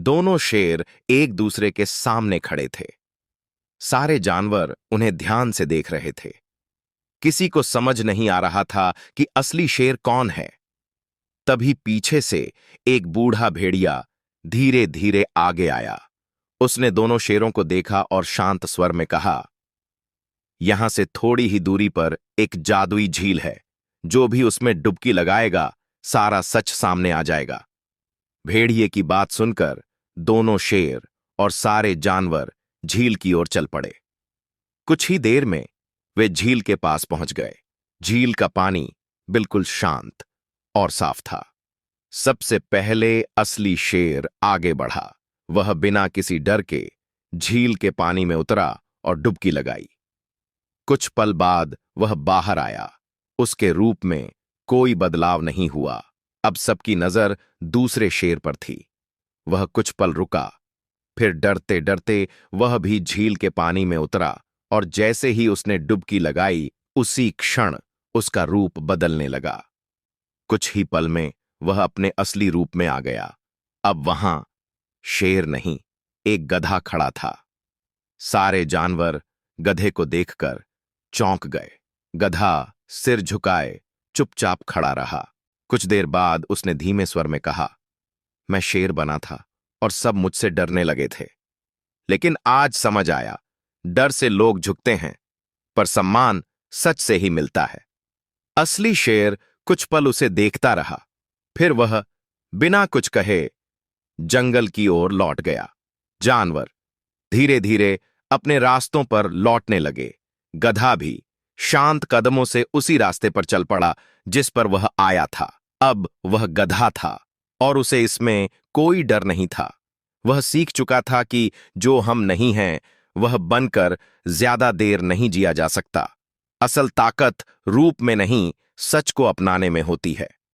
दोनों शेर एक दूसरे के सामने खड़े थे। सारे जानवर उन्हें ध्यान से देख रहे थे। किसी को समझ नहीं आ रहा था कि असली शेर कौन है। तभी पीछे से एक बूढ़ा भेड़िया धीरे धीरे आगे आया। उसने दोनों शेरों को देखा और शांत स्वर में कहा, यहां से थोड़ी ही दूरी पर एक जादुई झील है। जो भी उसमें डुबकी लगाएगा, सारा सच सामने आ जाएगा। भेड़िए की बात सुनकर दोनों शेर और सारे जानवर झील की ओर चल पड़े। कुछ ही देर में वे झील के पास पहुंच गए। झील का पानी बिल्कुल शांत और साफ था। सबसे पहले असली शेर आगे बढ़ा। वह बिना किसी डर के झील के पानी में उतरा और डुबकी लगाई। कुछ पल बाद वह बाहर आया। उसके रूप में कोई बदलाव नहीं हुआ। अब सबकी नजर दूसरे शेर पर थी। वह कुछ पल रुका, फिर डरते डरते वह भी झील के पानी में उतरा और जैसे ही उसने डुबकी लगाई, उसी क्षण उसका रूप बदलने लगा। कुछ ही पल में वह अपने असली रूप में आ गया। अब वहां शेर नहीं, एक गधा खड़ा था। सारे जानवर गधे को देखकर चौंक गए। गधा सिर झुकाए चुपचाप खड़ा रहा। कुछ देर बाद उसने धीमे स्वर में कहा, मैं शेर बना था और सब मुझसे डरने लगे थे, लेकिन आज समझ आया, डर से लोग झुकते हैं, पर सम्मान सच से ही मिलता है। असली शेर कुछ पल उसे देखता रहा, फिर वह बिना कुछ कहे जंगल की ओर लौट गया। जानवर धीरे धीरे अपने रास्तों पर लौटने लगे। गधा भी शांत कदमों से उसी रास्ते पर चल पड़ा जिस पर वह आया था। अब वह गधा था और उसे इसमें कोई डर नहीं था। वह सीख चुका था कि जो हम नहीं हैं, वह बनकर ज्यादा देर नहीं जिया जा सकता। असल ताकत रूप में नहीं, सच को अपनाने में होती है।